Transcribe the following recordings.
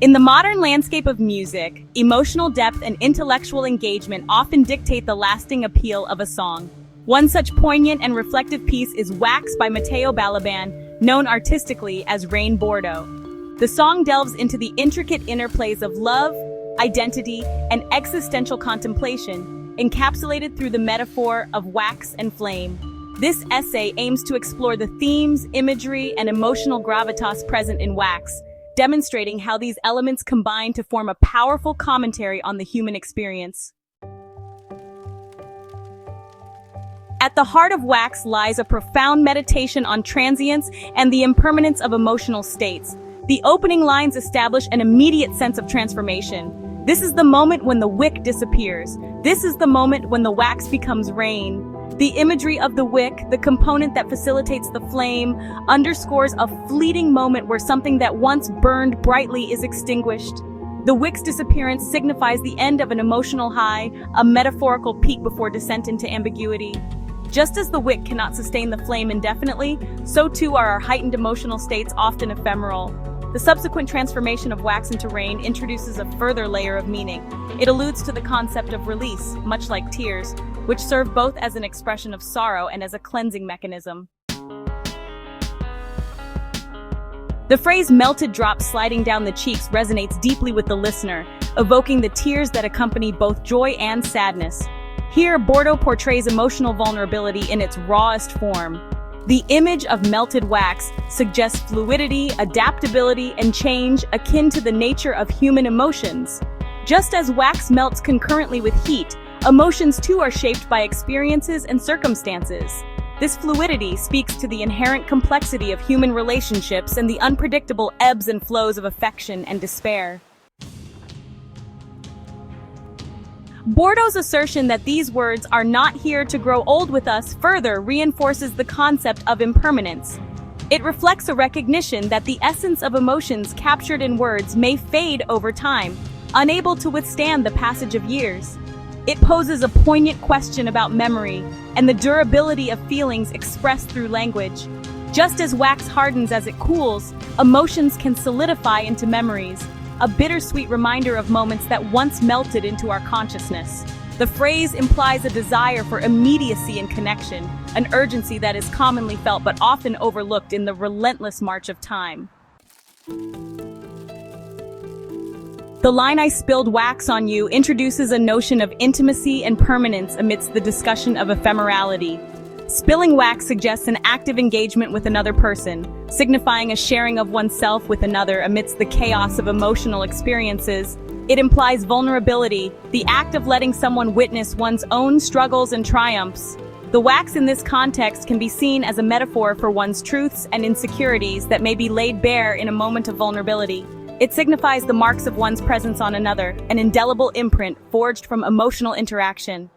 In the modern landscape of music, emotional depth and intellectual engagement often dictate the lasting appeal of a song. One such poignant and reflective piece is Wax by Matteo Balaban, known artistically as Rain Bordo. The song delves into the intricate interplays of love, identity, and existential contemplation, encapsulated through the metaphor of wax and flame. This essay aims to explore the themes, imagery, and emotional gravitas present in wax, demonstrating how these elements combine to form a powerful commentary on the human experience. At the heart of Wax lies a profound meditation on transience and the impermanence of emotional states. The opening lines establish an immediate sense of transformation. This is the moment when the wick disappears. This is the moment when the wax becomes rain. The imagery of the wick, the component that facilitates the flame, underscores a fleeting moment where something that once burned brightly is extinguished. The wick's disappearance signifies the end of an emotional high, a metaphorical peak before descent into ambiguity. Just as the wick cannot sustain the flame indefinitely, so too are our heightened emotional states often ephemeral. The subsequent transformation of wax into rain introduces a further layer of meaning. It alludes to the concept of release, much like tears, which serve both as an expression of sorrow and as a cleansing mechanism. The phrase melted drops sliding down the cheeks resonates deeply with the listener, evoking the tears that accompany both joy and sadness. Here, Bordo portrays emotional vulnerability in its rawest form. The image of melted wax suggests fluidity, adaptability, and change akin to the nature of human emotions. Just as wax melts concurrently with heat, emotions too are shaped by experiences and circumstances. This fluidity speaks to the inherent complexity of human relationships and the unpredictable ebbs and flows of affection and despair. Bordo's assertion that these words are not here to grow old with us further reinforces the concept of impermanence. It reflects a recognition that the essence of emotions captured in words may fade over time, unable to withstand the passage of years. It poses a poignant question about memory and the durability of feelings expressed through language. Just as wax hardens as it cools, emotions can solidify into memories, a bittersweet reminder of moments that once melted into our consciousness. The phrase implies a desire for immediacy and connection, an urgency that is commonly felt but often overlooked in the relentless march of time. The line "I spilled wax on you" introduces a notion of intimacy and permanence amidst the discussion of ephemerality. Spilling wax suggests an active engagement with another person, signifying a sharing of oneself with another amidst the chaos of emotional experiences. It implies vulnerability, the act of letting someone witness one's own struggles and triumphs. The wax in this context can be seen as a metaphor for one's truths and insecurities that may be laid bare in a moment of vulnerability. It signifies the marks of one's presence on another, an indelible imprint forged from emotional interaction.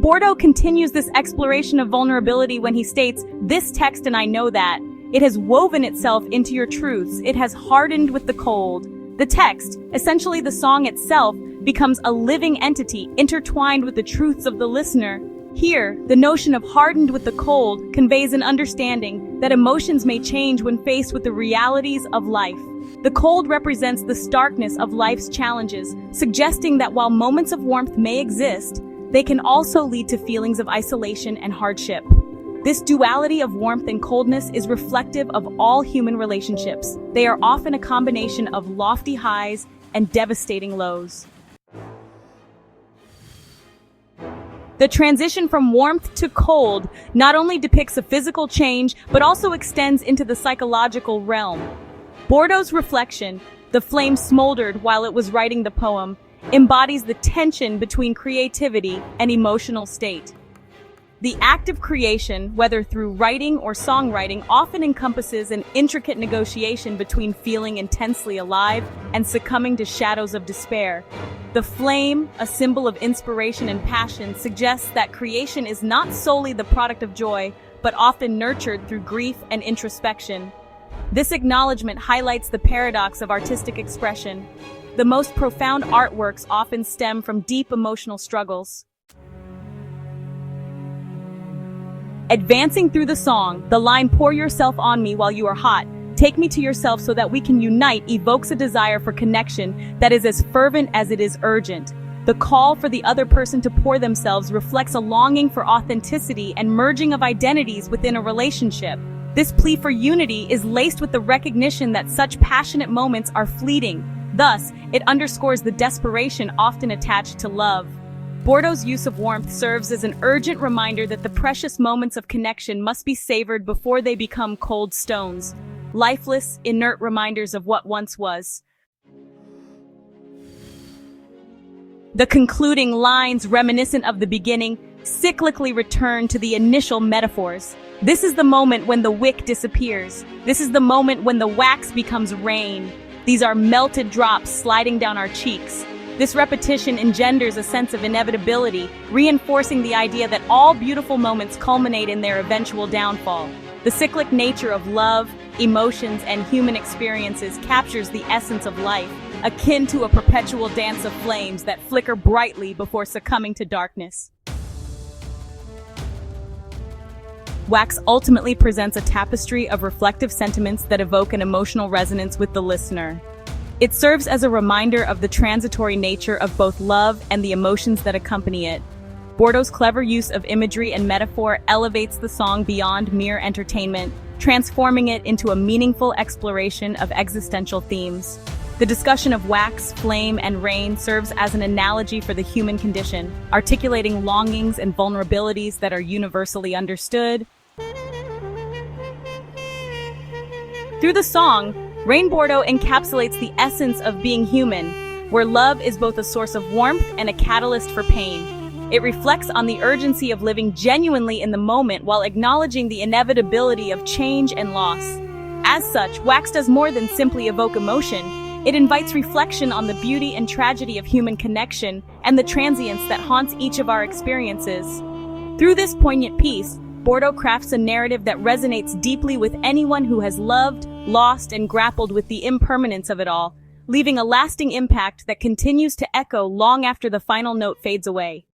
Bordo continues this exploration of vulnerability when he states, "This text, and I know that. It has woven itself into your truths. It has hardened with the cold." The text, essentially the song itself, becomes a living entity intertwined with the truths of the listener. Here, the notion of hardened with the cold conveys an understanding that emotions may change when faced with the realities of life. The cold represents the starkness of life's challenges, suggesting that while moments of warmth may exist, they can also lead to feelings of isolation and hardship. This duality of warmth and coldness is reflective of all human relationships. They are often a combination of lofty highs and devastating lows. The transition from warmth to cold not only depicts a physical change, but also extends into the psychological realm. Bordo's reflection, "The flame smoldered while it was writing the poem," embodies the tension between creativity and emotional state. The act of creation, whether through writing or songwriting, often encompasses an intricate negotiation between feeling intensely alive and succumbing to shadows of despair. The flame, a symbol of inspiration and passion, suggests that creation is not solely the product of joy, but often nurtured through grief and introspection. This acknowledgement highlights the paradox of artistic expression. The most profound artworks often stem from deep emotional struggles. Advancing through the song, the line "Pour yourself on me while you are hot" "Take me to yourself so that we can unite" evokes a desire for connection that is as fervent as it is urgent. The call for the other person to pour themselves reflects a longing for authenticity and merging of identities within a relationship. This plea for unity is laced with the recognition that such passionate moments are fleeting. Thus, it underscores the desperation often attached to love. Bordo's use of warmth serves as an urgent reminder that the precious moments of connection must be savored before they become cold stones, lifeless, inert reminders of what once was. The concluding lines, reminiscent of the beginning, cyclically return to the initial metaphors. This is the moment when the wick disappears. This is the moment when the wax becomes rain. These are melted drops sliding down our cheeks. This repetition engenders a sense of inevitability, reinforcing the idea that all beautiful moments culminate in their eventual downfall. The cyclic nature of love, emotions, and human experiences captures the essence of life, akin to a perpetual dance of flames that flicker brightly before succumbing to darkness. Wax ultimately presents a tapestry of reflective sentiments that evoke an emotional resonance with the listener. It serves as a reminder of the transitory nature of both love and the emotions that accompany it. Bordo's clever use of imagery and metaphor elevates the song beyond mere entertainment, transforming it into a meaningful exploration of existential themes. The discussion of wax, flame, and rain serves as an analogy for the human condition, articulating longings and vulnerabilities that are universally understood. Through the song, Rain Bordo encapsulates the essence of being human, where love is both a source of warmth and a catalyst for pain. It reflects on the urgency of living genuinely in the moment while acknowledging the inevitability of change and loss. As such, Wax does more than simply evoke emotion. It invites reflection on the beauty and tragedy of human connection and the transience that haunts each of our experiences. Through this poignant piece, Bordo crafts a narrative that resonates deeply with anyone who has loved, lost, and grappled with the impermanence of it all, leaving a lasting impact that continues to echo long after the final note fades away.